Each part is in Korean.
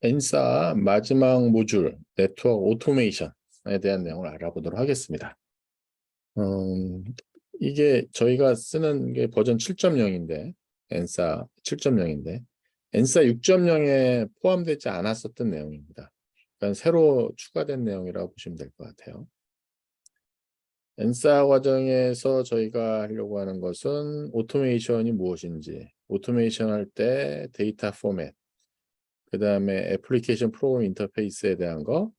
엔사 마지막 모듈 네트워크 오토메이션에 대한 내용을 알아보도록 하겠습니다. 이게 저희가 쓰는 게 버전 7.0인데 엔사 7.0인데 엔사 6.0에 포함되지 않았었던 내용입니다. 그러니까 새로 추가된 내용이라고 보시면 될 것 같아요. 엔사 과정에서 저희가 하려고 하는 것은 오토메이션이 무엇인지, 오토메이션 할 때 데이터 포맷, 그 다음에 애플리케이션 프로그램 인터페이스에 대한 거,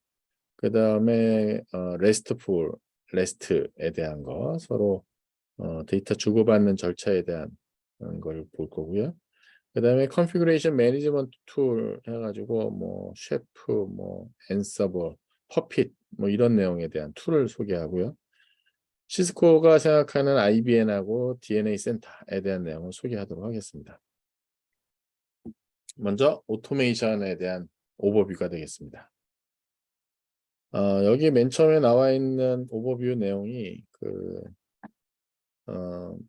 그 다음에 REST에 대한 거, 서로 데이터 주고받는 절차에 대한 걸 볼 거고요. 그 다음에 컨피그레이션 매니지먼트 툴 해가지고 뭐 셰프, 뭐 앤서버, 퍼핏 뭐 이런 내용에 대한 툴을 소개하고요. 시스코가 생각하는 IBN하고 DNA 센터에 대한 내용을 소개하도록 하겠습니다. 먼저 오토메이션에 대한 오버뷰가 되겠습니다. 여기 맨 처음에 나와 있는 오버뷰 내용이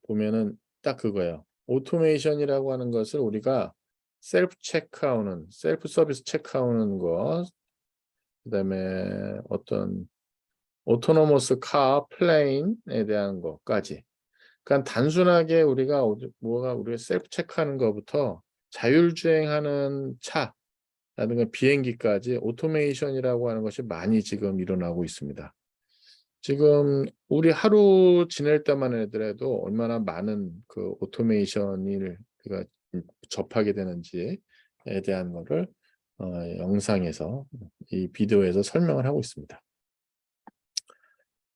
보면은 딱 그거예요. 오토메이션이라고 하는 것을 우리가 셀프 체크아웃은, 셀프 서비스 체크아웃은 거, 그다음에 어떤 오토노머스 카 플레인에 대한 것까지. 그러니까 단순하게 우리가 우리가 셀프 체크하는 것부터 자율주행하는 차라든가 비행기까지 오토메이션이라고 하는 것이 많이 지금 일어나고 있습니다. 지금 우리 하루 지낼 때만 하더라도 얼마나 많은 그 오토메이션을 우리가 접하게 되는지에 대한 거를 영상에서 이 비디오에서 설명을 하고 있습니다.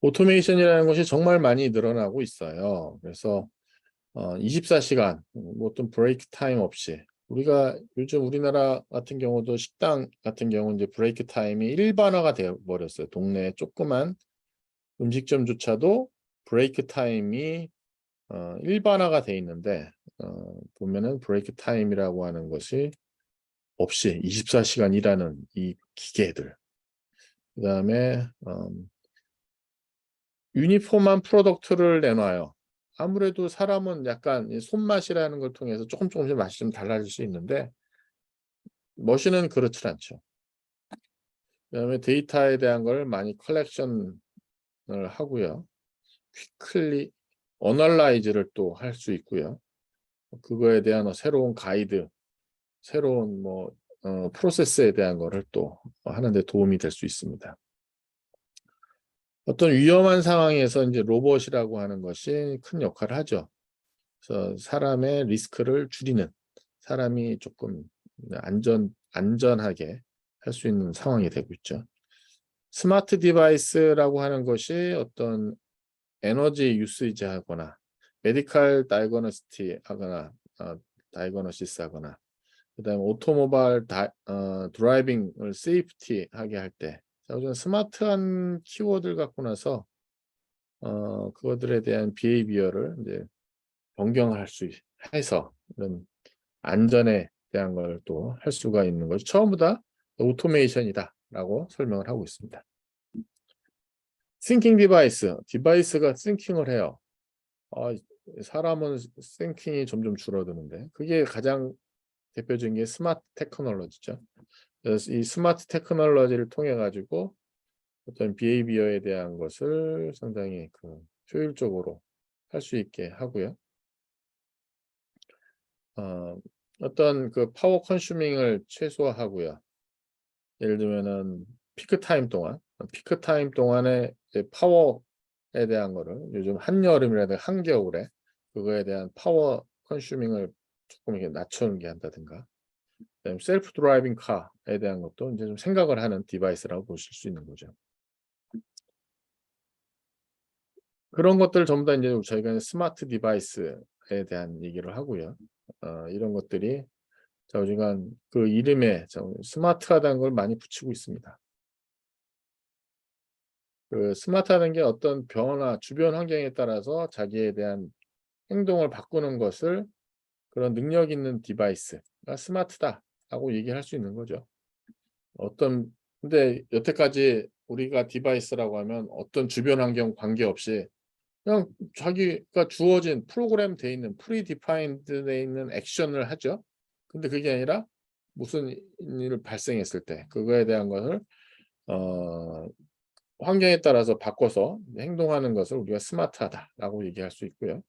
오토메이션이라는 것이 정말 많이 늘어나고 있어요. 그래서 24시간 어떤 브레이크 타임 없이 우리가 요즘 우리나라 같은 경우도 식당 같은 경우 이제 브레이크 타임이 일반화가 되어 버렸어요. 동네 조그만 음식점조차도 브레이크 타임이 일반화가 돼 있는데 보면은 브레이크 타임이라고 하는 것이 없이 24시간 일하는 이 기계들, 그 다음에 유니폼한 프로덕트를 내놔요. 아무래도 사람은 약간 손맛이라는 걸 통해서 조금씩 맛이 좀 달라질 수 있는데 머신은 그렇지 않죠. 그 다음에 데이터에 대한 걸 많이 컬렉션을 하고요. 퀵클리 어널라이즈를 또 할 수 있고요. 그거에 대한 새로운 가이드, 새로운 프로세스에 대한 거를 또 하는 데 도움이 될 수 있습니다. 어떤 위험한 상황에서 이제 로봇이라고 하는 것이 큰 역할을 하죠. 그래서 사람의 리스크를 줄이는, 사람이 조금 안전하게 할 수 있는 상황이 되고 있죠. 스마트 디바이스라고 하는 것이 어떤 에너지 유스이지 하거나 메디컬 다이거노시스 하거나 그다음에 오토모바일 드라이빙을 세이프티하게 할 때 스마트한 키워드를 갖고 나서 그것들에 대한 비헤이비어를 이제 변경할 수 해서 이런 안전에 대한 걸 또 할 수가 있는 것이 처음부 다 오토메이션이다라고 설명을 하고 있습니다. 싱킹 디바이스가 싱킹을 해요. 사람은 싱킹이 점점 줄어드는데 그게 가장 대표적인 게 스마트 테크놀로지죠. 그래서 이 스마트 테크놀로지를 통해 가지고 어떤 비헤이비어에 대한 것을 상당히 효율적으로 할 수 있게 하고요. 어떤 파워 컨슈밍을 최소화하고요. 예를 들면은 피크 타임 동안에 파워에 대한 거를 요즘 한여름이라든가 한겨울에 그거에 대한 파워 컨슈밍을 조금 이렇게 낮추게 한다든가, 그다음에 셀프 드라이빙 카에 대한 것도 이제 좀 생각을 하는 디바이스라고 보실 수 있는 거죠. 그런 것들 전부 다 이제 저희가 스마트 디바이스에 대한 얘기를 하고요. 이런 것들이 우리가 그 이름에 스마트하다는 걸 많이 붙이고 있습니다. 그 스마트하다는 게 어떤 변화, 주변 환경에 따라서 자기에 대한 행동을 바꾸는 것을 그런 능력 있는 디바이스가 스마트다라고 얘기할 수 있는 거죠. 근데 여태까지 우리가 디바이스라고 하면 어떤 주변 환경 관계없이 그냥 자기가 주어진 프로그램 돼 있는 프리디파인드 돼 있는 액션을 하죠. 근데 그게 아니라 무슨 일 발생했을 때 그거에 대한 것을 어 환경에 따라서 바꿔서 행동하는 것을 우리가 스마트하다라고 얘기할 수 있고요.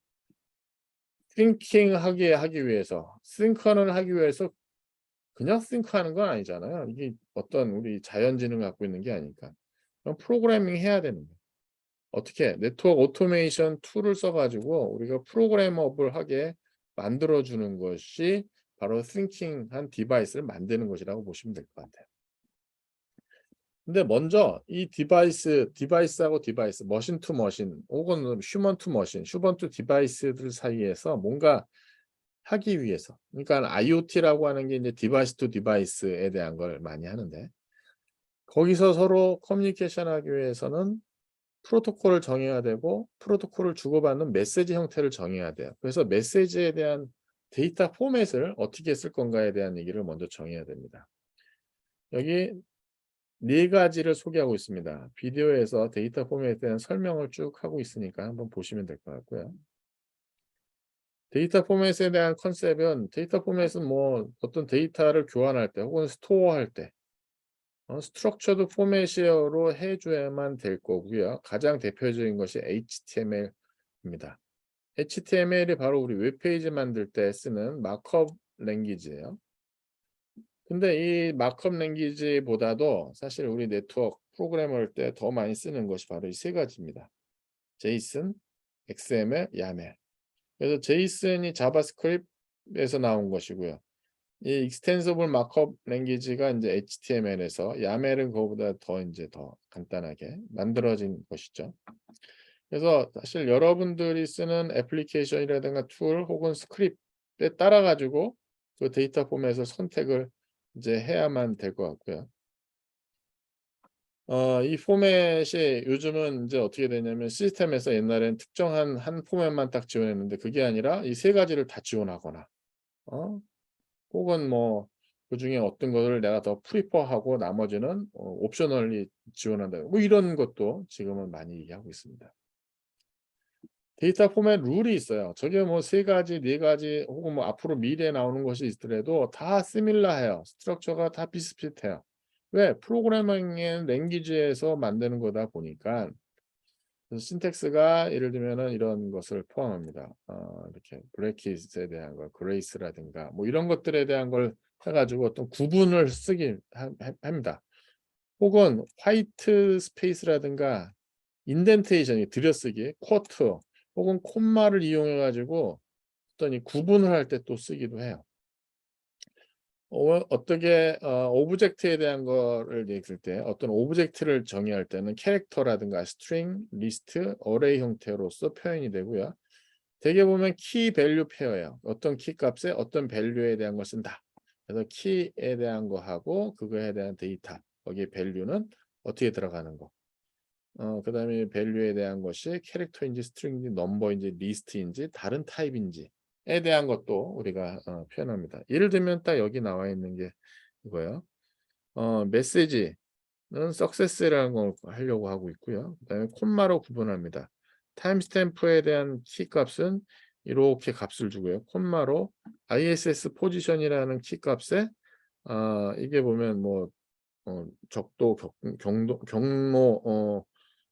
하기 위해서 싱크를 하기 위해서 그냥 싱크하는 건 아니잖아요. 이게 어떤 우리 자연지능을 갖고 있는 게 아니니까. 그럼 프로그래밍 해야 되는 거예요. 어떻게 네트워크 오토메이션 툴을 써 가지고 우리가 프로그래머블 하게 만들어 주는 것이 바로 싱킹한 디바이스를 만드는 것이라고 보시면 될 것 같아요. 근데 먼저 이 디바이스하고 디바이스, 머신 투 머신 혹은 휴먼 투 머신, 휴먼 투 디바이스들 사이에서 뭔가 하기 위해서, 그러니까 IoT라고 하는 게 이제 디바이스 투 디바이스에 대한 걸 많이 하는데, 거기서 서로 커뮤니케이션하기 위해서는 프로토콜을 정해야 되고 프로토콜을 주고받는 메시지 형태를 정해야 돼요. 그래서 메시지에 대한 데이터 포맷을 어떻게 쓸 건가에 대한 얘기를 먼저 정해야 됩니다. 여기 네 가지를 소개하고 있습니다. 비디오에서 데이터 포맷에 대한 설명을 쭉 하고 있으니까 한번 보시면 될 것 같고요. 데이터 포맷에 대한 컨셉은, 데이터 포맷은 뭐 어떤 데이터를 교환할 때 혹은 스토어할 때 스트럭처드 포맷으로 해 줘야만 될 거고요. 가장 대표적인 것이 HTML입니다. HTML이 바로 우리 웹페이지 만들 때 쓰는 마크업 랭귀지예요. 근데 이 마크업 랭귀지보다도 사실 우리 네트워크 프로그램 할 때 더 많이 쓰는 것이 바로 이 세 가지입니다. 제이슨, XML, 야멜. 그래서 제이슨이 자바스크립트에서 나온 것이고요. 이 익스텐서블 마크업 랭귀지가 이제 HTML에서, 야멜은 그거보다 더 이제 더 간단하게 만들어진 것이죠. 그래서 사실 여러분들이 쓰는 애플리케이션이라든가 툴 혹은 스크립트에 따라 가지고 그 데이터 포맷을 선택을 이제 해야만 될 것 같고요. 이 포맷이 요즘은 이제 어떻게 되냐면, 시스템에서 옛날엔 특정한 한 포맷만 딱 지원했는데 그게 아니라 이 세 가지를 다 지원하거나 어 혹은 뭐 그중에 어떤 거를 내가 더 프리퍼하고 나머지는 옵셔널리 지원한다, 뭐 이런 것도 지금은 많이 얘기하고 있습니다. 데이터 포맷 룰이 있어요. 저게 뭐 세 가지, 네 가지 혹은 뭐 앞으로 미래에 나오는 것이 있더라도 다 시밀러해요. 스트럭처가 다 비슷비슷해요. 왜? 프로그래밍의 랭귀지에서 만드는 거다 보니까. 그래서 신텍스가 예를 들면은 이런 것을 포함합니다. 이렇게 브래킷에 대한 거, 그레이스라든가 뭐 이런 것들에 대한 걸 해 가지고 어떤 구분을 쓰긴 합니다. 혹은 화이트 스페이스라든가 인덴테이션이 들여쓰기, 쿼트 혹은 콤마를 이용해 가지고 어떤 이 구분을 할 때 또 쓰기도 해요. 어떻게 오브젝트에 대한 거를 얘기할 때, 어떤 오브젝트를 정의할 때는 캐릭터라든가 스트링, 리스트, 어레이 형태로서 표현이 되고요. 대개 보면 키 밸류 페어예요. 어떤 키 값에 어떤 밸류에 대한 걸 쓴다. 그래서 키에 대한 거하고 그거에 대한 데이터, 거기에 밸류는 어떻게 들어가는 거. 그다음에 밸류에 대한 것이 캐릭터인지 스트링인지 넘버인지 리스트인지 다른 타입인지에 대한 것도 우리가 표현합니다. 예를 들면 딱 여기 나와 있는 게 이거예요. 메시지는 석세스라는 걸 하려고 하고 있고요. 그다음에 콤마로 구분합니다. 타임스탬프에 대한 키 값은 이렇게 값을 주고요. 콤마로 ISS 포지션이라는 키 값에 이게 보면 뭐 적도, 경도,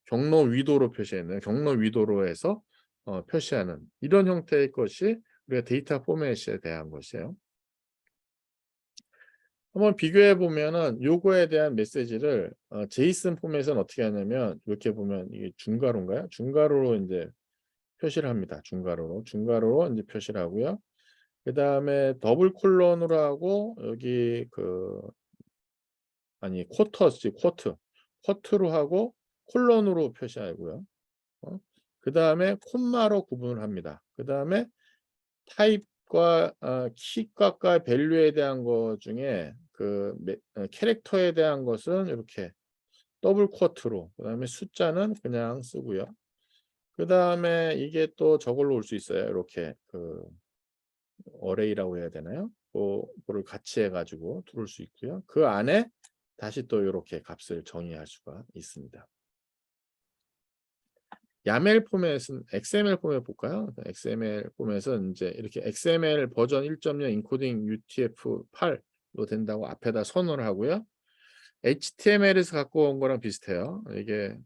경로 위도로 표시했네요. 경로 위도로 해서 표시하는 이런 형태의 것이 우리가 데이터 포맷에 대한 것이에요. 한번 비교해 보면은 요거에 대한 메시지를 제이슨 포맷은 어떻게 하냐면, 이렇게 보면 이게 중괄호인가요? 중괄호로 인제 표시를 합니다. 중괄호로 인제 표시를 하고요. 그다음에 더블 콜론으로 하고 여기 아니 쿼터지 쿼트. 쿼트로 하고 콜론으로 표시하고요. 그다음에 콤마로 구분을 합니다. 그다음에 타입과 키 값과 밸류에 대한 것 중에 캐릭터에 대한 것은 이렇게 더블 쿼트로, 그다음에 숫자는 그냥 쓰고요. 그다음에 이게 또 저걸로 올 수 있어요. 이렇게 어레이라고 해야 되나요? 그거를 같이 해 가지고 들어올 수 있고요. 그 안에 다시 또 요렇게 값을 정의할 수가 있습니다. 야멜 포맷은 XML 포맷 볼까요? XML 포맷은 인제 이렇게 XML 버전 1.0 인코딩 UTF-8 된다고 앞에다 선언을 하고요. HTML에서 갖고 온 거랑 비슷해요. 이게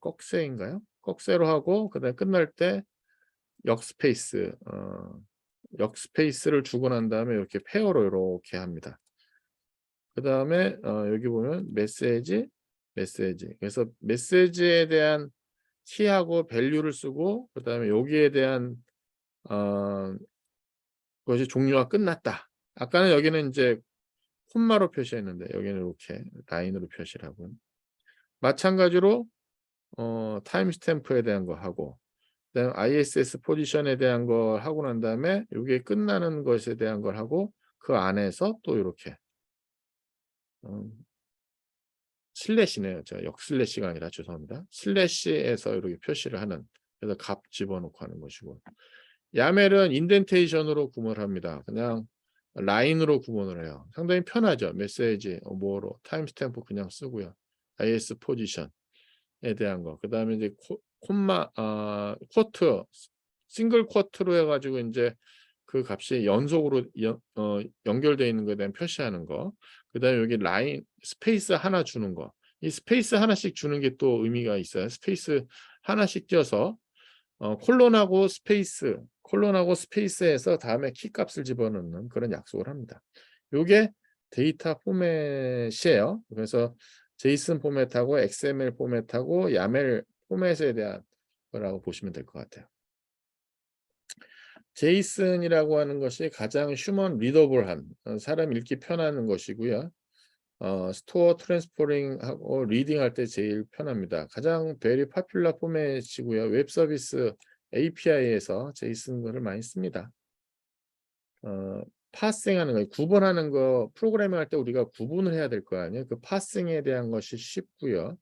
꺽쇠인가요? 꺽쇠로 하고 그다음에 끝날 때 역스페이스 역스페이스를 주고 난 다음에 이렇게 페어로 이렇게 합니다. 그다음에 여기 보면 메시지. 그래서 메시지에 대한 키하고 밸류를 쓰고 그다음에 여기에 대한 어 것이 종료가 끝났다. 아까는 여기는 이제 콤마로 표시했는데 여기는 이렇게 라인으로 표시를 하고요. 마찬가지로 타임 스탬프에 대한 거 하고 그다음에 ISS 포지션에 대한 걸 하고 난 다음에 요게 끝나는 것에 대한 걸 하고 그 안에서 또 요렇게 어 슬래시네요. 제가 역슬래시가 아니라 죄송합니다. 슬래시에서 이렇게 표시를 하는 그래서 값 집어넣고 하는 것이고 야멜은 인덴테이션으로 구분을 합니다. 그냥 라인으로 구분을 해요. 상당히 편하죠. 메시지 뭐로 타임스탬프 그냥 쓰고요. IS 포지션에 대한 거. 그다음에 이제 콤마 쿼트 싱글 쿼트로 해 가지고 인제 그 값이 연속으로 연결되어 있는 거에 대한 표시하는 거. 그다음에 여기 라인 스페이스 하나 주는 거. 이 스페이스 하나씩 주는 게 또 의미가 있어요. 스페이스 하나씩 띄어서 콜론하고 스페이스에서 다음에 키 값을 집어넣는 그런 약속을 합니다. 요게 데이터 포맷이에요. 그래서 제이슨 포맷하고 XML 포맷하고 야멜 포맷에 대한 거라고 보시면 될 것 같아요. 제이슨이라고 하는 것이 가장 휴먼 리더블한 사람 읽기 편한 것이고요. 스토어 트랜스포링하고 리딩할 때 제일 편합니다. 가장 베리 파퓰러 포맷이고요. 웹 서비스 API에서 제이슨을 많이 씁니다. 파싱하는 거, 구분하는 거 프로그래밍 할 때 우리가 구분을 해야 될 거 아니에요. 그 파싱에 대한 것이 쉽고요.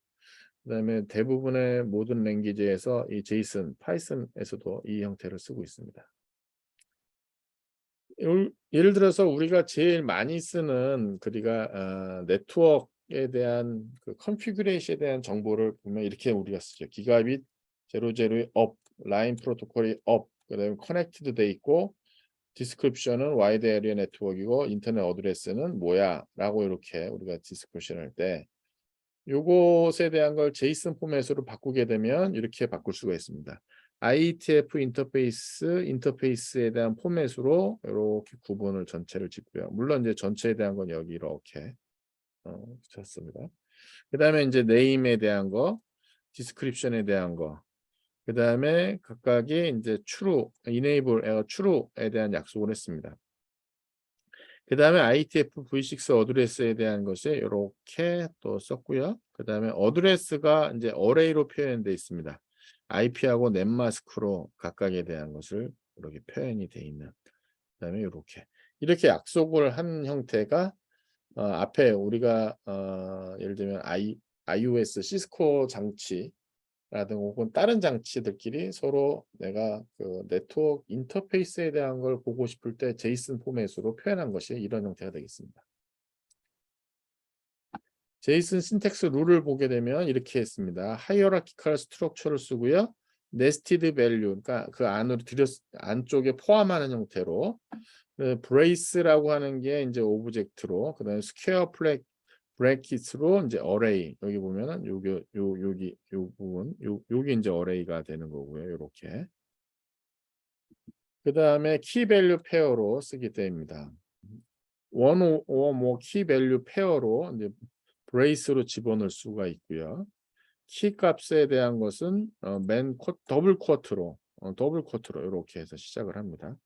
그다음에 대부분의 모든 랭귀지에서 이 제이슨, 파이썬에서도 이 형태를 쓰고 있습니다. 예를 들어서 우리가 제일 많이 쓰는 우리가 네트워크에 대한 그 컨피규레이션에 대한 정보를 보면 이렇게 우리가 쓰죠. 기가빗 00의 업, 라인 프로토콜이 업, 그다음에 커넥티드 돼 있고 디스크립션은 와이드 에리어 네트워크이고 인터넷 어드레스는 뭐야라고 이렇게 우리가 디스크립션 할 때 요것에 대한 걸 제이슨 포맷으로 바꾸게 되면 이렇게 바꿀 수가 있습니다. IETF 인터페이스에 대한 포맷으로 이렇게 구분을 전체를 짓고요. 물론 이제 전체에 대한 건 여기 이렇게 쳤습니다. 그다음에 이제 네임에 대한 거, 디스크립션에 대한 거, 그다음에 각각이 이제 true에 대한 약속을 했습니다. 그다음에 IETF v6 어드레스에 대한 것이 이렇게 또 썼고요. 그다음에 어드레스가 이제 어레이로 표현되어 있습니다. IP하고 넷마스크로 각각에 대한 것을 이렇게 표현이 되어 있는. 그다음에 이렇게 약속을 한 형태가 앞에 우리가 예를 들면 iOS 시스코 장치라든가 혹은 다른 장치들끼리 서로 내가 그 네트워크 인터페이스에 대한 걸 보고 싶을 때 제이슨 포맷으로 표현한 것이 이런 형태가 되겠습니다. 제이슨 신텍스 룰을 보게 되면 이렇게 했습니다. 하이어라키컬 스트럭처를 쓰고요. 네스티드 밸류, 그러니까 그 안으로 안쪽에 포함하는 형태로 브레이스라고 하는 게 이제 오브젝트로, 그다음에 스퀘어 브래킷으로 이제 어레이 여기 보면은 여기 요 부분 요게 이제 어레이가 되는 거고요. 요렇게. 그다음에 키 밸류 페어로 쓰게 됩니다. 원 or more 키 밸류 페어로 이제 브레이스로 집어넣을 수가 있고요. 키 값에 대한 것은 더블 쿼트로 이렇게 해서 시작을 합니다.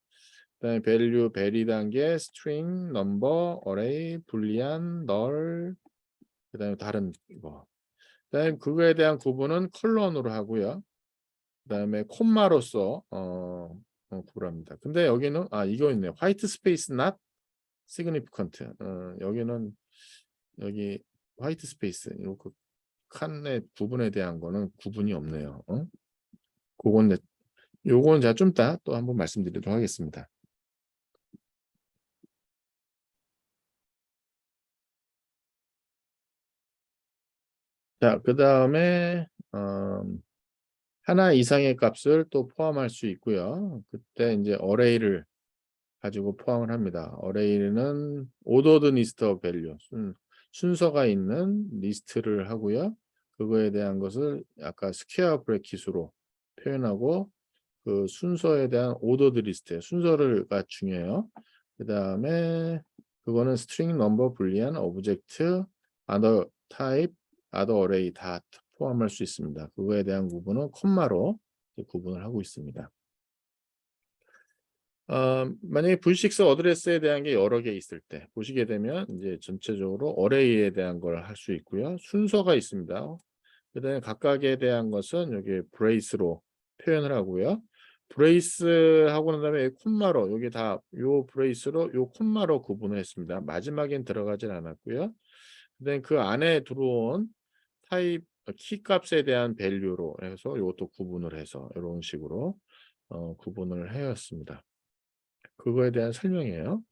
그다음에 밸류 베리 단계 스트링 넘버 어레이 불리안 널 그다음에 다른 거 그다음에 그거에 대한 구분은 컬런으로 하고요. 그다음에 콤마로서 구분합니다. 근데 여기는 이거 있네요. 화이트 스페이스 not significant. 여기는 여기 화이트 스페이스 그 칸의 구분에 대한 거는 구분이 없네요. 그건 요건 제가 좀 이따 또 한번 말씀드리도록 하겠습니다. 자, 그다음에 하나 이상의 값을 또 포함할 수 있고요. 그때 이제 어레이를 가지고 포함을 합니다. array는 ordered list of value, 순서가 있는 리스트를 하고요. 그거에 대한 것을 아까 스퀘어 브래킷으로 표현하고 그 순서에 대한 ordered list예요. 순서가 중요해요. 그 다음에 그거는 string, number, boolean, object, other type, other array 다 포함할 수 있습니다. 그거에 대한 구분은 콤마로 구분을 하고 있습니다. 만약에 V6 어드레스에 대한 게 여러 개 있을 때 보시게 되면 이제 전체적으로 어레이에 대한 걸 할 수 있고요. 순서가 있습니다. 그다음에 각각에 대한 것은 여기 브레이스로 표현을 하고요. 브레이스 하고 난 다음에 콤마로 여기 다 요 브레이스로 요 콤마로 구분을 했습니다. 마지막엔 들어가진 않았고요. 그다음에 그 안에 들어온 타입 키 값에 대한 밸류로 해서 이것도 구분을 해서 이런 식으로 구분을 해왔습니다. 그거에 대한 설명이에요.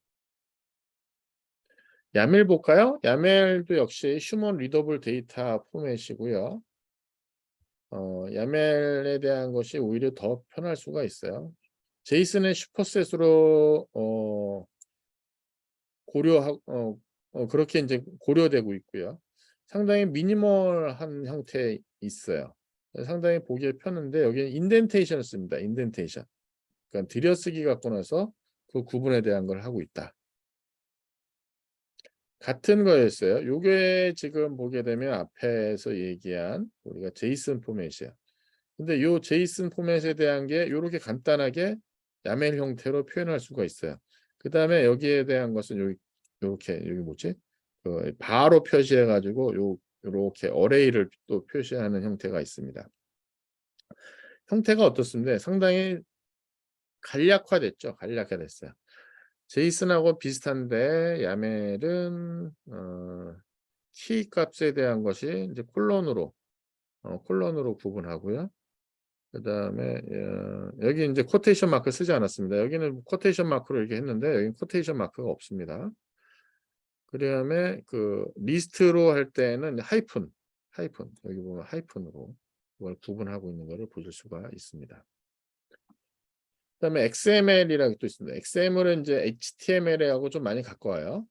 야멜 볼까요? 야멜도 역시 휴먼 리더블 데이터 포맷이고요. 야멜에 대한 것이 오히려 더 편할 수가 있어요. 제이슨의 슈퍼셋으로 그렇게 이제 고려되고 있고요. 상당히 미니멀한 형태 있어요. 상당히 보기에 편한데 여기는 인덴테이션을 씁니다. 인덴테이션. 그러니까 들여쓰기 갖고 나서 그 구분에 대한 걸 하고 있다. 같은 거였어요. 요게 지금 보게 되면 앞에서 얘기한 우리가 제이슨 포맷이야. 근데 요 제이슨 포맷에 대한 게 요렇게 간단하게 야멜 형태로 표현할 수가 있어요. 그다음에 여기에 대한 것은 요렇게 여기 뭐지? 그 바로 표시해 가지고 요렇게 어레이를 또 표시하는 형태가 있습니다. 형태가 어떻습니까? 상당히 간략화됐죠. 간략화됐어요. 제이슨하고 비슷한데 야멜은 키 값에 대한 것이 이제 콜론으로 구분하고요. 그다음에 여기 이제 코테이션 마크 쓰지 않았습니다. 여기는 코테이션 마크로 이렇게 했는데 여기는 코테이션 마크가 없습니다. 그다음에 그 리스트로 할 때는 하이픈 여기 보면 하이픈으로 그걸 구분하고 있는 것을 보실 수가 있습니다. 그다음에 XML이라고 또 있습니다. XML은 이제 HTML하고 좀 많이 가까워요.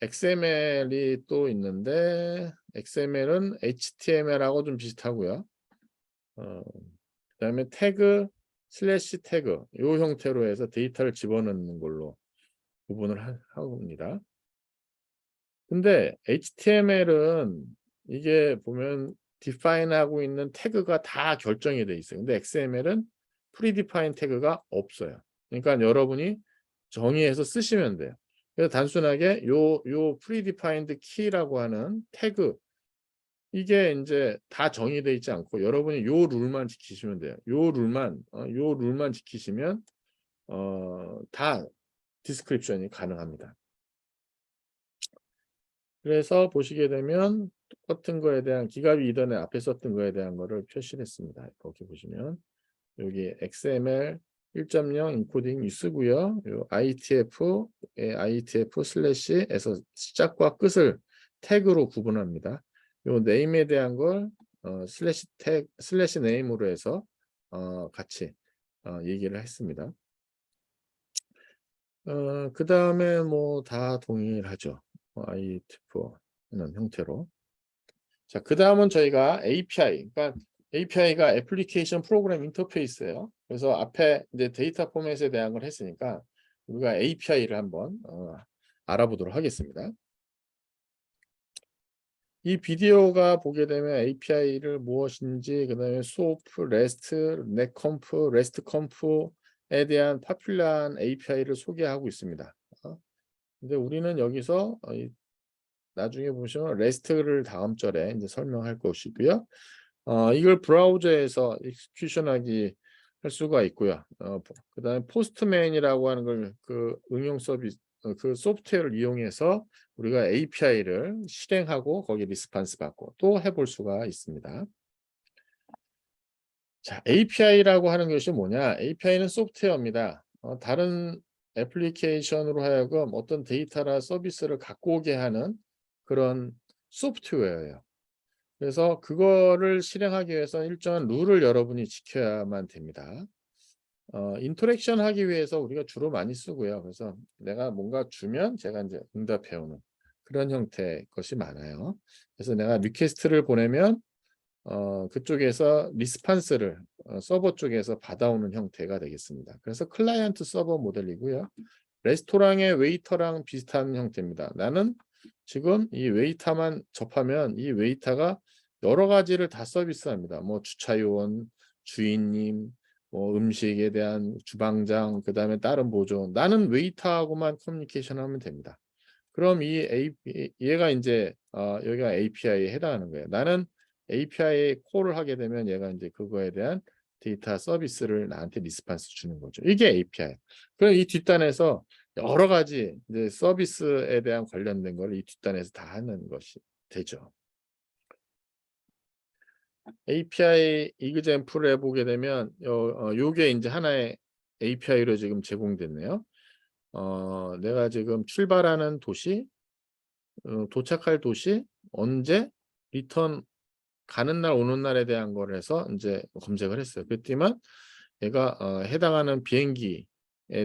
XML이 또 있는데 XML은 HTML하고 좀 비슷하고요. 그다음에 태그 슬래시 태그 요 형태로 해서 데이터를 집어넣는 걸로 구분을 합니다. 근데 HTML은 이게 보면 디파인하고 있는 태그가 다 결정이 돼 있어요. 근데 XML은 프리디파인 태그가 없어요. 그러니까 여러분이 정의해서 쓰시면 돼요. 그래서 단순하게 요 프리디파인드 키라고 하는 태그 이게 인제 다 정의되어 있지 않고 여러분이 요 룰만 지키시면 돼요. 요 룰만 지키시면 다 디스크립션이 가능합니다. 그래서 보시게 되면 똑같은 거에 대한 기갑이 이전에 앞에 썼던 거에 대한 거를 표시를 했습니다. 이렇게 보시면 여기 XML 1.0 인코딩 쓰고요. 요 ITF 슬래시에서 시작과 끝을 태그로 구분합니다. 요 네임에 대한 걸 슬래시 네임으로 해서 같이 얘기를 했습니다. 그다음에 뭐 다 동일하죠. ITF는 형태로. 자, 그다음은 저희가 API. 그러니까 API가 애플리케이션 프로그램 인터페이스예요. 그래서 앞에 이제 데이터 포맷에 대한 걸 했으니까 우리가 API를 한번 알아보도록 하겠습니다. 이 비디오가 보게 되면 API를 무엇인지 그다음에 SOAP, REST, NetConf, RESTconf에 대한 파퓰러한 API를 소개하고 있습니다. 근데 우리는 여기서 나중에 보시면 REST를 다음 절에 이제 설명할 것이고요. 이걸 브라우저에서 execution하기 할 수가 있고요. 그다음에 포스트맨이라고 하는 걸 그 응용 서비스 그 소프트웨어를 이용해서 우리가 API를 실행하고 거기 리스판스 받고 또 해볼 수가 있습니다. 자, API라고 하는 것이 뭐냐? API는 소프트웨어입니다. 다른 애플리케이션으로 하여금 어떤 데이터나 서비스를 갖고 오게 하는 그런 소프트웨어예요. 그래서 그거를 실행하기 위해서 일정한 룰을 여러분이 지켜야만 됩니다. 인터랙션 하기 위해서 우리가 주로 많이 쓰고요. 그래서 내가 뭔가 주면 제가 이제 응답해 오는 그런 형태의 것이 많아요. 그래서 내가 리퀘스트를 보내면 그쪽에서 리스판스를 서버 쪽에서 받아오는 형태가 되겠습니다. 그래서 클라이언트 서버 모델이고요. 레스토랑의 웨이터랑 비슷한 형태입니다. 나는 지금 이 웨이터만 접하면 이 웨이터가 여러 가지를 다 서비스합니다. 뭐 주차 요원, 주인님, 뭐 음식에 대한 주방장, 그다음에 다른 보조. 나는 웨이터하고만 커뮤니케이션 하면 됩니다. 그럼 얘가 이제 여기가 API에 해당하는 거예요. 나는 API에 콜을 하게 되면 얘가 이제 그거에 대한 데이터 서비스를 나한테 리스판스 주는 거죠. 이게 API. 그럼 이 뒷단에서 여러 가지 이제 서비스에 대한 관련된 걸 이 뒷단에서 다 하는 것이 되죠. API 이그젬플을 해보게 되면 요게 이제 하나의 API로 지금 제공됐네요. 내가 지금 출발하는 도시, 도착할 도시, 언제, 리턴 가는 날 오는 날에 대한 거를 해서 이제 검색을 했어요. 그랬더니만 얘가 해당하는 비행기에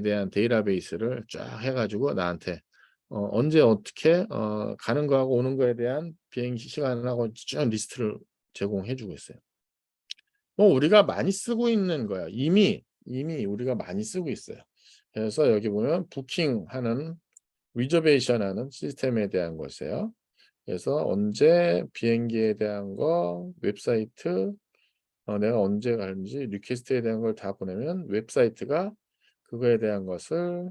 대한 데이터베이스를 쫙 해가지고 나한테 언제 어떻게 가는 거하고 오는 거에 대한 비행기 시간하고 쭉 리스트를 제공해 주고 있어요. 뭐 우리가 많이 쓰고 있는 거야. 이미 우리가 많이 쓰고 있어요. 그래서 여기 보면 부킹하는 리저베이션하는 시스템에 대한 것이에요. 그래서 언제 비행기에 대한 거 웹사이트 내가 언제 가는지 리퀘스트에 대한 걸 다 보내면 웹사이트가 그거에 대한 것을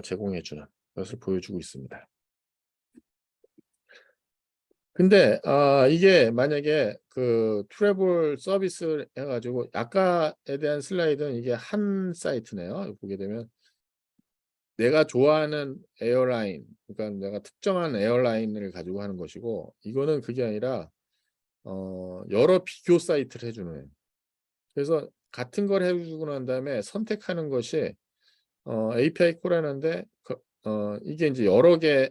제공해 주는 것을 보여주고 있습니다. 근데 이게 만약에 그 트래블 서비스 해가지고 아까에 대한 슬라이드는 이게 한 사이트네요. 보게 되면 내가 좋아하는 에어라인, 그러니까 내가 특정한 에어라인을 가지고 하는 것이고, 이거는 그게 아니라 여러 비교 사이트를 해주는 거예요. 그래서 같은 걸 해주고 난 다음에 선택하는 것이 API 콜하는데 이게 이제 여러 개의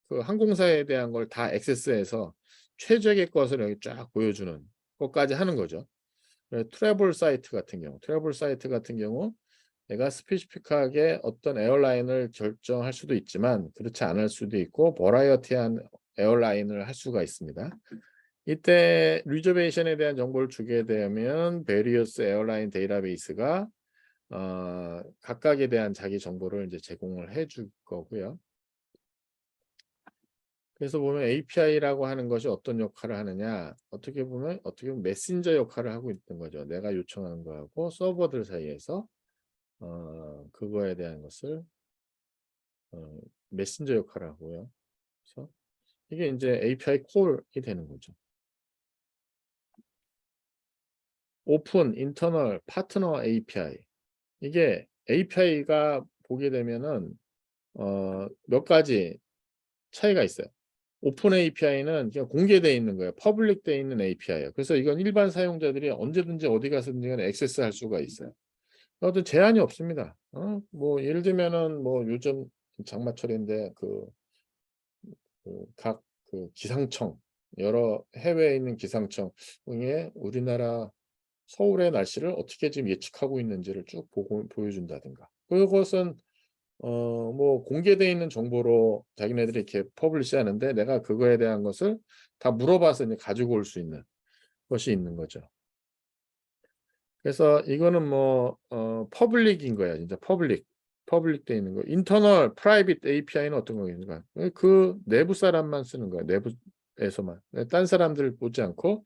그 항공사에 대한 걸 다 액세스해서 최적의 것을 여기 쫙 보여주는 것까지 하는 거죠. 트래블 사이트 같은 경우 내가 스페시픽하게 어떤 에어라인을 결정할 수도 있지만 그렇지 않을 수도 있고 버라이어티한 에어라인을 할 수가 있습니다. 이때 리저베이션에 대한 정보를 주게 되면 베리어스 에어라인 데이터베이스가 각각에 대한 자기 정보를 이제 제공을 해줄 거고요. 그래서 보면 API라고 하는 것이 어떤 역할을 하느냐, 어떻게 보면 메신저 역할을 하고 있는 거죠. 내가 요청하는 거하고 서버들 사이에서 그거에 대한 것을 메신저 역할을 하고요. 그래서 이게 이제 API 콜이 되는 거죠. 오픈, 인터널, 파트너 API. 이게 API가 보게 되면은 몇 가지 차이가 있어요. 오픈 API는 그냥 공개되어 있는 거예요. 퍼블릭되어 있는 API예요. 그래서 이건 일반 사용자들이 언제든지 어디 가서든지 액세스할 수가 있어요. 어떤 제한이 없습니다. 뭐 예를 들면은 뭐 요즘 장마철인데 각 기상청 여러 해외에 있는 기상청에 우리나라 서울의 날씨를 어떻게 지금 예측하고 있는지를 쭉 보여준다든가. 그것은 뭐 공개되어 있는 정보로 자기네들이 이렇게 퍼블리시 하는데 내가 그거에 대한 것을 다 물어봐서 이제 가지고 올 수 있는 것이 있는 거죠. 그래서 이거는 뭐 퍼블릭인 거야. 진짜 퍼블릭되어 있는 거. 인터널 프라이빗 API는 어떤 거겠는가? 그 내부 사람만 쓰는 거야. 내부에서만. 딴 사람들 보지 않고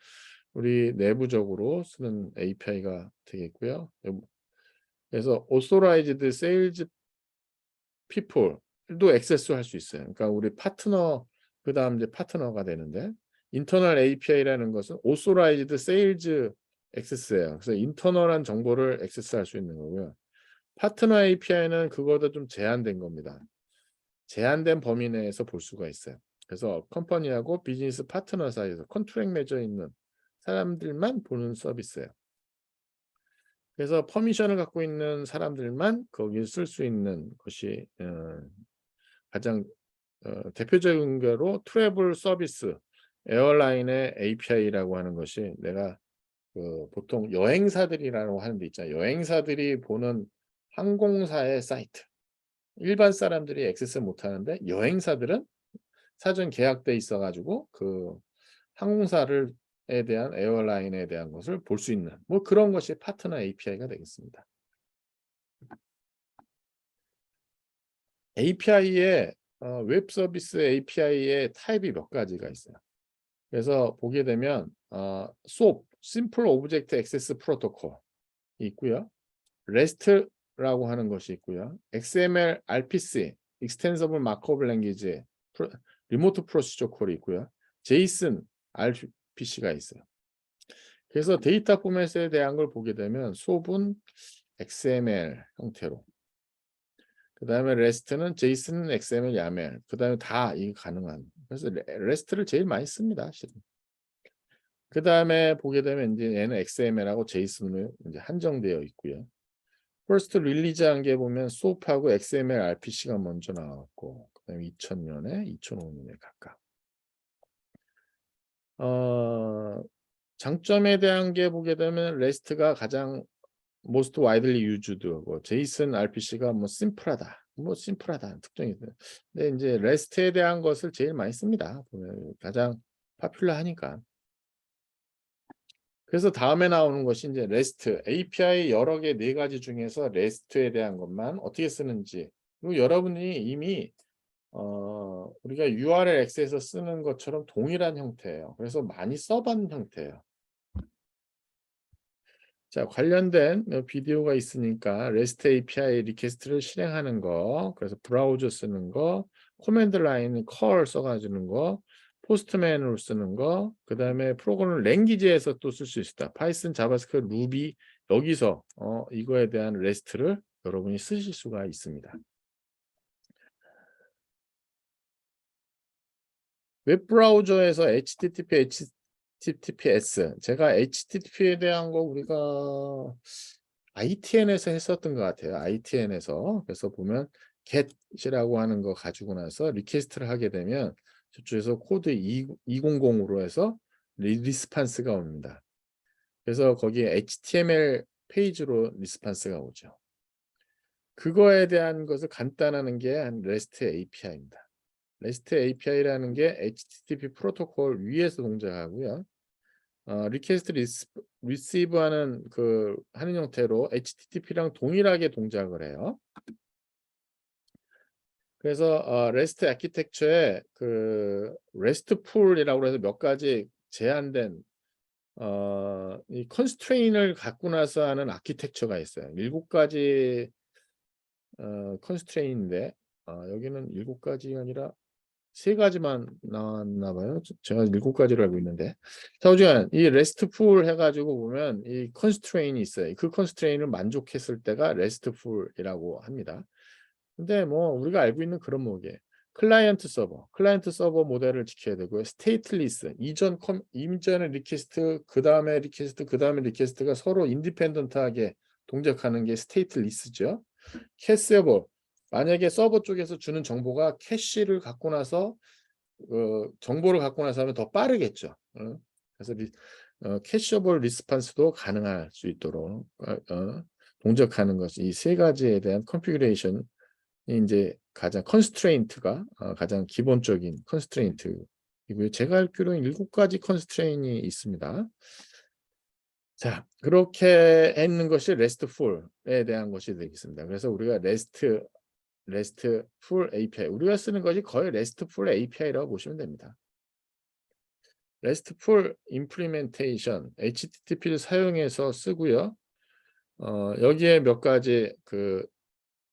우리 내부적으로 쓰는 API가 되겠고요. 그래서 authorized sales people도 액세스할 수 있어요. 그러니까 우리 파트너 그다음 이제 파트너가 되는데 인터널 API라는 것은 authorized sales 액세스예요. 그래서 인터널한 정보를 액세스할 수 있는 거고요. 파트너 API는 그거보다 좀 제한된 겁니다. 제한된 범위 내에서 볼 수가 있어요. 그래서 컴퍼니하고 비즈니스 파트너 사이에서 컨트랙 맺어 있는 사람들만 보는 서비스예요. 그래서 퍼미션을 갖고 있는 사람들만 거기에 쓸 수 있는 것이 가장 대표적인 거로 트래블 서비스 에어라인의 API라고 하는 것이 내가 그 보통 여행사들이라고 하는 데 있잖아요. 여행사들이 보는 항공사의 사이트. 일반 사람들이 액세스 못 하는데 여행사들은 사전 계약돼 있어 가지고 그 항공사를 에 대한 에어라인에 대한 것을 볼 수 있는 뭐 그런 것이 파트너 API가 되겠습니다. API의 웹 서비스 API의 타입이 몇 가지가 있어요. 그래서 보게 되면 SOAP, Simple Object Access Protocol 있고요. REST라고 하는 것이 있고요. XML, RPC, Extensible Markup Language, Remote Procedure Call이 있고요. JSON, RPC가 있어요. 그래서 데이터 포맷에 대한 걸 보게 되면 SOAP은 XML 형태로, 그 다음에 REST는 JSON, XML, YAML, 그 다음에 다 이게 가능한. 그래서 REST를 제일 많이 씁니다. 실은. 그 다음에 보게 되면 이제 얘는 XML하고 JSON으로 이제 한정되어 있고요. 퍼스트 릴리즈한 게 보면 SOAP하고 XML, RPC가 먼저 나왔고, 그다음에 2000년에 2005년에 각각. 장점에 대한 게 보게 되면 REST가 가장 most widely used, 뭐 JSON, RPC가 뭐 심플하다 특징이 있어요. 근데 이제 REST에 대한 것을 제일 많이 씁니다. 보면 가장 파퓰러하니까. 그래서 다음에 나오는 것이 이제 REST API 여러 개 4가지 중에서 REST에 대한 것만 어떻게 쓰는지. 그리고 여러분이 이미 우리가 URL X에서 쓰는 것처럼 동일한 형태예요. 그래서 많이 써본 형태예요. 자, 관련된 비디오가 있으니까 REST API 리퀘스트를 실행하는 거, 그래서 브라우저 쓰는 거, 코맨드 라인 컬 써가지는 거, 포스트맨으로 쓰는 거, 그 다음에 프로그램 랭귀지에서 또 쓸 수 있다. 파이썬, 자바스크립트, 루비 여기서 이거에 대한 REST를 여러분이 쓰실 수가 있습니다. 웹브라우저에서 HTTPS, 제가 HTTP에 대한 거 우리가 ITN에서 했었던 것 같아요. ITN에서. 그래서 보면 get이라고 하는 거 가지고 나서 리퀘스트를 하게 되면 저쪽에서 코드 200으로 해서 리스판스가 옵니다. 그래서 거기에 HTML 페이지로 리스판스가 오죠. 그거에 대한 것을 간단하는 게 REST API입니다. REST API라는 게 HTTP 프로토콜 위에서 동작하고요. 리퀘스트 리시브하는 하는 형태로 HTTP랑 동일하게 동작을 해요. 그래서 REST 아키텍처에 RESTful이라고 해서 몇 가지 제한된 이 컨스트레인을 갖고 나서 하는 아키텍처가 있어요. 7가지 컨스트레인인데 여기는 7가지가 아니라 3가지만 나왔나 봐요. 제가 7가지를 알고 있는데. 자, 어쨌든 이 RESTful 해가지고 보면 이 컨스트레인이 있어요. 그 컨스트레인을 만족했을 때가 RESTful이라고 합니다. 근데 뭐 우리가 알고 있는 그런 모델, 클라이언트 서버 모델을 지켜야 되고요. 스테이트리스, 이전의 리퀘스트, 그 다음에 리퀘스트가 서로 인디펜던트하게 동작하는 게 스테이트리스죠. 캐시able, 만약에 서버 쪽에서 주는 정보가 캐시를 갖고 나서 정보를 갖고 나서 하면 더 빠르겠죠. 그래서 캐셔블 리스판스도 가능할 수 있도록 동작하는 것이 이 3가지에 대한 컨피그레이션이 이제 가장 컨스트레인트가 가장 기본적인 컨스트레인트이고요. 제가 알기로는 7가지 컨스트레인이 있습니다. 자, 그렇게 했는 것이 RESTful에 대한 것이 되겠습니다. 그래서 우리가 RESTful API, 우리가 쓰는 것이 거의 RESTful API라고 보시면 됩니다. RESTful implementation, HTTP를 사용해서 쓰고요. 여기에 몇 가지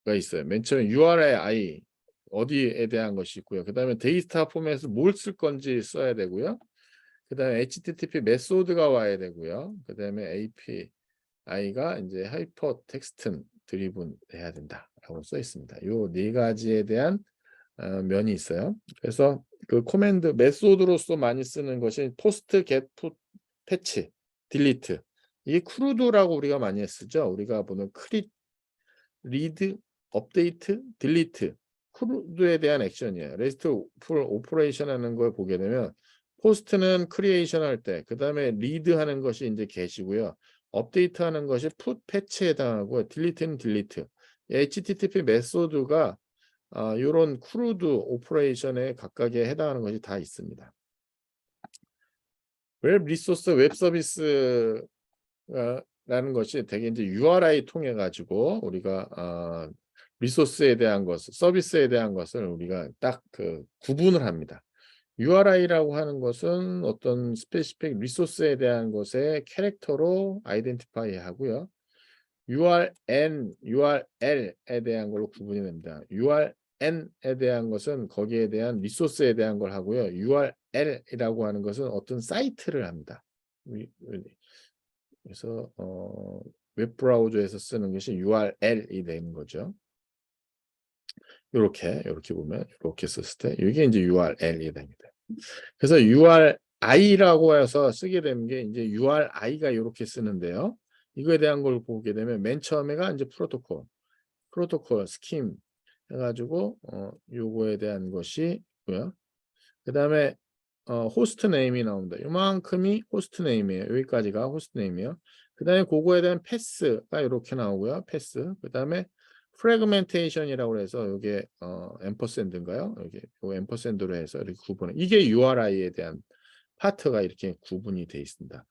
가 있어요. 맨 처음에 URI 어디에 대한 것이 있고요. 그 다음에 데이터 포맷을 뭘 쓸 건지 써야 되고요. 그 다음에 HTTP 메소드가 와야 되고요. 그 다음에 API가 이제 하이퍼 텍스트 드리븐 해야 된다라고 써 있습니다. 이 4가지에 대한 면이 있어요. 그래서 그 코맨드 메소드로서 많이 쓰는 것이 포스트, 겟, 풋, 패치, 딜리트. 이게 크루드라고 우리가 많이 쓰죠. 우리가 보는 크릿, 리드, 업데이트, 딜리트. 크루드에 대한 액션이에요. RESTful 오퍼레이션 하는 걸 보게 되면 호스트는 크리에이션 할 때, 그 다음에 리드 하는 것이 이제 게시고요. 업데이트 하는 것이 풋 패치에 해당하고, 딜리트는 딜리트. HTTP 메소드가 이런 크루드 오퍼레이션에 각각에 해당하는 것이 다 있습니다. 웹 리소스, 웹 서비스라는 것이 되게 이제 URI 통해 가지고 우리가 리소스에 대한 것, 서비스에 대한 것을 우리가 딱 그 구분을 합니다. URI라고 하는 것은 어떤 스페시픽 리소스에 대한 것의 캐릭터로 아이덴티파이 하고요. URL에 대한 걸로 구분이 됩니다. URN에 대한 것은 거기에 대한 리소스에 대한 걸 하고요. URL이라고 하는 것은 어떤 사이트를 합니다. 그래서 웹브라우저에서 쓰는 것이 URL이 되는 거죠. 이렇게 보면 이렇게 썼을 때 이게 이제 URL이 됩니다. 그래서 URI라고 해서 쓰게 되는 게 이제 URI가 이렇게 쓰는데요. 이거에 대한 걸 보게 되면 맨 처음에가 이제 프로토콜 스킴 해가지고 요거에 대한 것이고요. 그다음에 호스트 네임이 나옵니다. 요만큼이 호스트 네임이에요. 여기까지가 호스트 네임이에요. 그다음에 그거에 대한 패스가 이렇게 나오고요. 패스. 그다음에 프래그멘테이션이라고 해서 이게 앰퍼샌드인가요? 여기 요 앰퍼샌드로 해서 이렇게 구분해. 이게 URI에 대한 파트가 이렇게 구분이 되어 있습니다.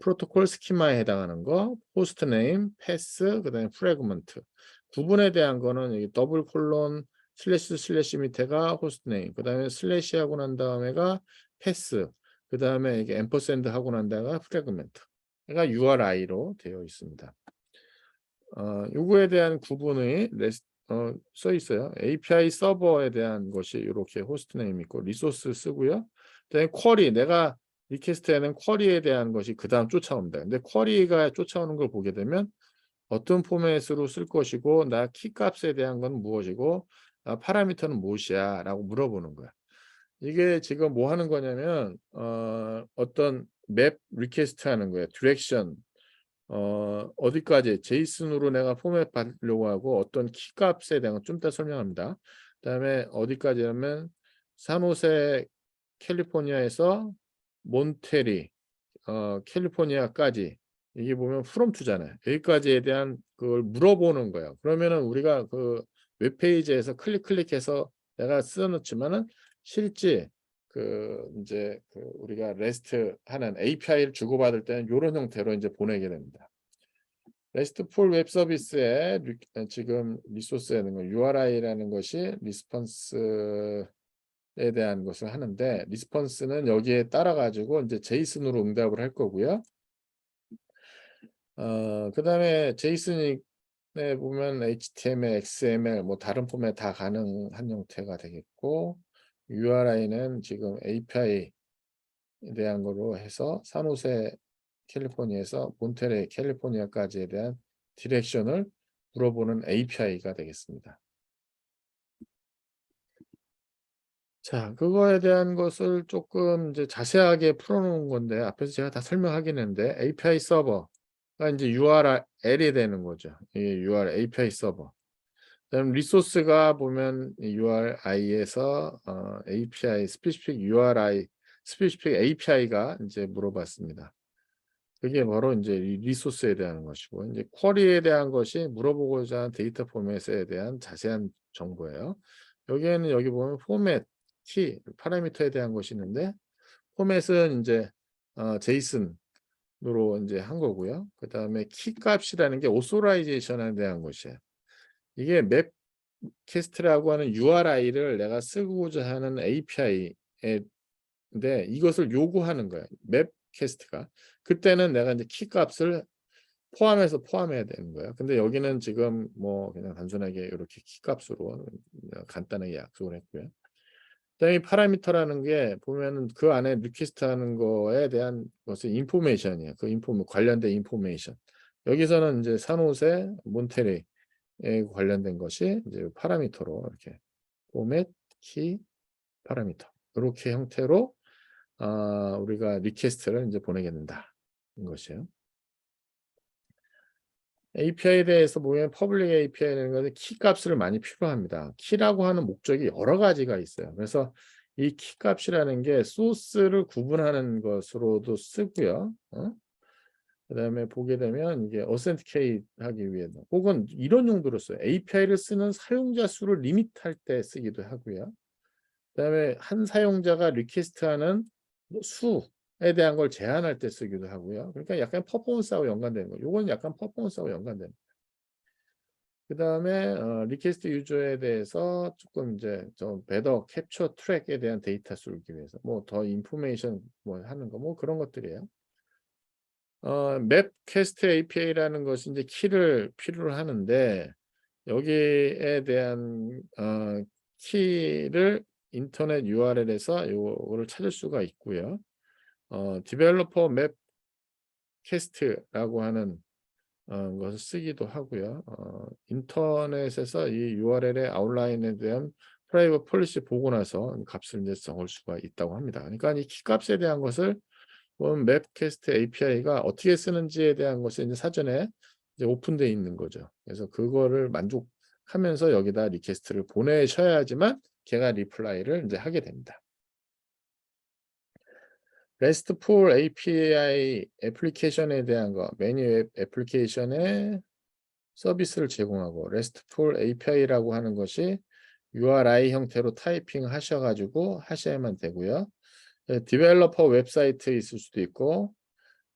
프로토콜 스키마에 해당하는 거, 호스트 네임, 패스, 그다음에 프래그먼트. 구분에 대한 거는 여기 더블 콜론 슬래시 밑에가 호스트 네임, 그다음에 슬래시 하고 난 다음에가 패스, 그다음에 이게 앰퍼샌드 하고 난 다음에가 프래그먼트. 가 URI로 되어 있습니다. 요거에 대한 구분이 써 있어요. API 서버에 대한 것이 이렇게 호스트 네임 있고 리소스 쓰고요. 그다음에 쿼리, 내가 리퀘스트에는 쿼리에 대한 것이 그 다음 쫓아옵니다. 근데 쿼리가 쫓아오는 걸 보게 되면 어떤 포맷으로 쓸 것이고 나 키값에 대한 건 무엇이고 파라미터는 무엇이야 라고 물어보는 거야. 이게 지금 뭐 하는 거냐면 어떤 맵 리퀘스트 하는 거예요. 디렉션 어디까지 제이슨으로 내가 포맷 받으려고 하고 어떤 키값에 대한 건 좀 이따 설명합니다. 그다음에 어디까지냐면 산호세 캘리포니아에서 몬테리 캘리포니아까지 이게 보면 프롬 투잖아요. 여기까지에 대한 그걸 물어보는 거예요. 그러면은 우리가 그 웹페이지에서 클릭해서 내가 써놓지만은 실제 이제 우리가 REST 하는 API를 주고받을 때는 이런 형태로 이제 보내게 됩니다. RESTful 웹 서비스에 지금 리소스라는 거 URI라는 것이 리스폰스에 대한 것을 하는데 리스폰스는 여기에 따라 가지고 이제 제이슨으로 응답을 할 거고요. 그다음에 제이슨에 보면 HTML, XML 뭐 다른 포맷 다 가능한 형태가 되겠고 URI는 지금 API에 대한 거로 해서 산호세 캘리포니아에서 몬테레 캘리포니아까지에 대한 디렉션을 물어보는 API가 되겠습니다. 자, 그거에 대한 것을 조금 이제 자세하게 풀어놓은 건데 앞에서 제가 다 설명하긴 했는데 API 서버가 이제 URL이 되는 거죠. 이 URL API 서버. 그다음 리소스가 보면 URI에서 API 스페시픽 URI 스페시픽 API가 이제 물어봤습니다. 그게 바로 이제 리소스에 대한 것이고 이제 쿼리에 대한 것이 물어보고자 하는 데이터 포맷에 대한 자세한 정보예요. 여기에는 여기 보면 포맷, 키, 파라미터에 대한 것이 있는데 포맷은 이제 제이슨으로 이제 한 거고요. 그다음에 키 값이라는 게 오소라이제이션에 대한 것이에요. 이게 맵 캐스트라고 하는 URI를 내가 쓰고자 하는 API인데 이것을 요구하는 거예요. 맵 캐스트가. 그때는 내가 이제 키 값을 포함해야 되는 거예요. 근데 여기는 지금 뭐 그냥 단순하게 이렇게 키 값으로 간단하게 약속을 했고요. 그다음에 파라미터라는 게 보면은 그 안에 리퀘스트 하는 거에 대한 것은 인포메이션이에요. 그 관련된 인포메이션. 여기서는 이제 산호세, 몬테레이에 관련된 것이 이제 파라미터로 이렇게 포맷, 키, 파라미터 이렇게 형태로 우리가 리퀘스트를 이제 보내게 된다는 것이에요. API에 대해서 보면 퍼블릭 API라는 것은 키 값을 많이 필요합니다. 키라고 하는 목적이 여러 가지가 있어요. 그래서 이 키 값이라는 게 소스를 구분하는 것으로도 쓰고요. 그다음에 보게 되면 이게 authenticate하기 위해서 혹은 이런 용도로 써요. API를 쓰는 사용자 수를 리밋할 때 쓰기도 하고요. 그다음에 한 사용자가 리퀘스트하는 뭐 수에 대한 걸 제한할 때 쓰기도 하고요. 그러니까 약간 퍼포먼스하고 연관되는 거. 요건 약간 퍼포먼스하고 연관되는. 그다음에 리퀘스트 유저에 대해서 조금 이제 좀 better capture track에 대한 데이터 쏠기 위해서 뭐 더 인포메이션 뭐 하는 거 뭐 그런 것들이에요. 맵 퀘스트 API라는 것이 이제 키를 필요로 하는데 여기에 대한 키를 인터넷 URL에서 요거를 찾을 수가 있고요. 디벨로퍼 맵 퀘스트라고 하는 것을 쓰기도 하고요. 인터넷에서 이 URL의 아웃라인에 대한 프라이빗 폴리시 보고 나서 값을 이제 적을 수가 있다고 합니다. 그러니까 이 키값에 대한 것을 맵 퀘스트 API가 어떻게 쓰는지에 대한 것이 이제 사전에 이제 오픈되어 있는 거죠. 그래서 그거를 만족하면서 여기다 리퀘스트를 보내셔야지만 걔가 리플라이를 이제 하게 됩니다. RESTful API 애플리케이션에 대한 거, 메뉴 애플리케이션에 서비스를 제공하고 RESTful API라고 하는 것이 URI 형태로 타이핑 하셔가지고 하셔야만 되고요. 디벨로퍼 웹사이트 있을 수도 있고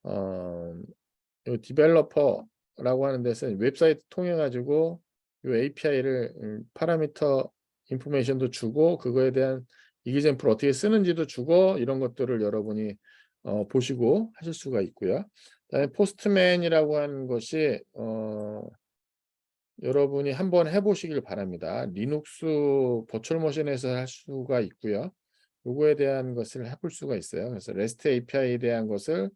요 디벨로퍼라고 하는 데서는 웹사이트 통해 가지고 요 API를 파라미터 인포메이션도 주고 그거에 대한 이그젬플 어떻게 쓰는지도 주고 이런 것들을 여러분이 보시고 하실 수가 있고요. 그다음에 포스트맨이라고 하는 것이 여러분이 한번 해 보시길 바랍니다. 리눅스 버추얼 머신에서 할 수가 있고요. 요거에 대한 것을 해볼 수가 있어요. 그래서 REST API에 대한 것을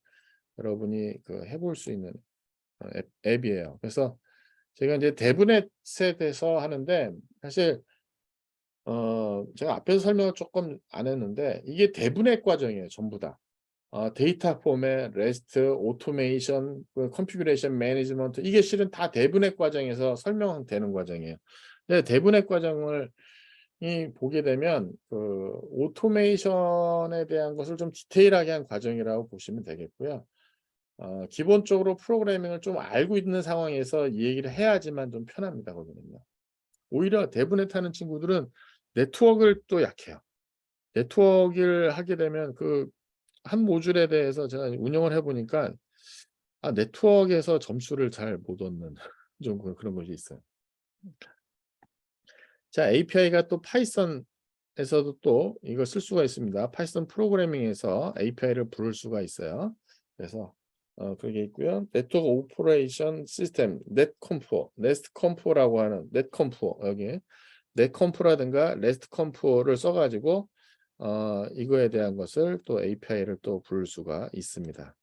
여러분이 해볼 수 있는 앱이에요. 그래서 제가 이제 데브넷에 대해서 하는데 사실 제가 앞에서 설명을 조금 안 했는데 이게 데브넷 과정이에요, 전부 다. 데이터 포맷, REST, 오토메이션, 컨피규레이션 매니지먼트 이게 실은 다 데브넷 과정에서 설명되는 과정이에요. 근데 데브넷 과정을 보게 되면 오토메이션에 대한 것을 좀 디테일하게 한 과정이라고 보시면 되겠고요. 기본적으로 프로그래밍을 좀 알고 있는 상황에서 이 얘기를 해야지만 좀 편합니다, 거기는요. 오히려 데브넷 하는 친구들은 네트워크를 또 약해요. 네트워크를 하게 되면 한 모듈에 대해서 제가 운영을 해 보니까 네트워크에서 점수를 잘 못 얻는 좀 그런 것이 있어요. 자, API가 또 파이썬에서도 또 이거 쓸 수가 있습니다. 파이썬 프로그래밍에서 API를 부를 수가 있어요. 그래서 그게 있고요. 네트워크 오퍼레이션 시스템 넷컴포, 네스트컴포라고 하는 넷컴포 여기 넷컴포라든가 레스트컴포를 써 가지고 이거에 대한 것을 또 API를 또 부를 수가 있습니다.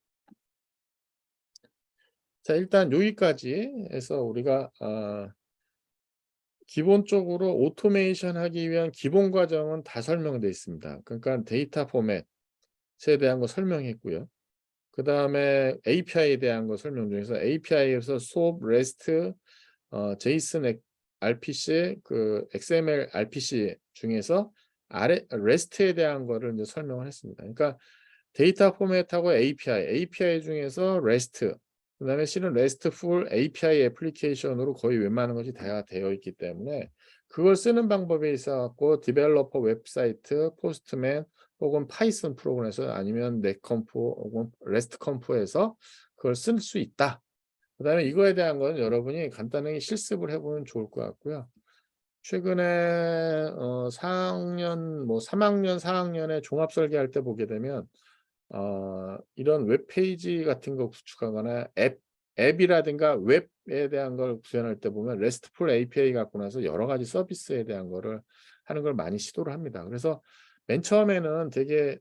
자, 일단 여기까지 해서 우리가 기본적으로 오토메이션 하기 위한 기본 과정은 다 설명되어 있습니다. 그러니까 데이터 포맷에 대한 거 설명했고요. 그다음에 API에 대한 거 설명 중에서 API에서 SOAP, REST, JSON RPC, XML RPC 중에서 REST에 대한 거를 이제 설명을 했습니다. 그러니까 데이터 포맷하고 API 중에서 REST, 그다음에 실은 RESTful API 애플리케이션으로 거의 웬만한 것이 다 되어 있기 때문에 그걸 쓰는 방법에 있어 갖고 디벨로퍼 웹사이트, 포스트맨 혹은 파이썬 프로그램에서 아니면 넷컴포 혹은 레스트컴포에서 그걸 쓸 수 있다. 그다음에 이거에 대한 건 여러분이 간단하게 실습을 해 보면 좋을 것 같고요. 최근에 4학년 뭐 3학년, 4학년에 종합 설계할 때 보게 되면 이런 웹페이지 같은 거 구축하거나 앱이라든가 웹에 대한 걸 구현할 때 보면 RESTful API 갖고 나서 여러 가지 서비스에 대한 거를 하는 걸 많이 시도를 합니다. 그래서 맨 처음에는 되게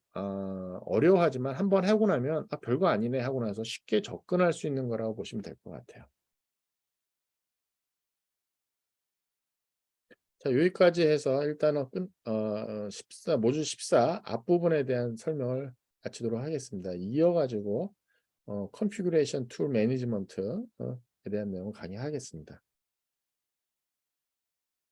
어려워하지만 한번 하고 나면 '아 별거 아니네.' 하고 나서 쉽게 접근할 수 있는 거라고 보시면 될 것 같아요. 자, 여기까지 해서 일단은 끝 14 모듈 14 앞부분에 대한 설명을 마치도록 하겠습니다. 이어 가지고 컨피규레이션 툴 매니지먼트 에 대한 내용을 강의하겠습니다.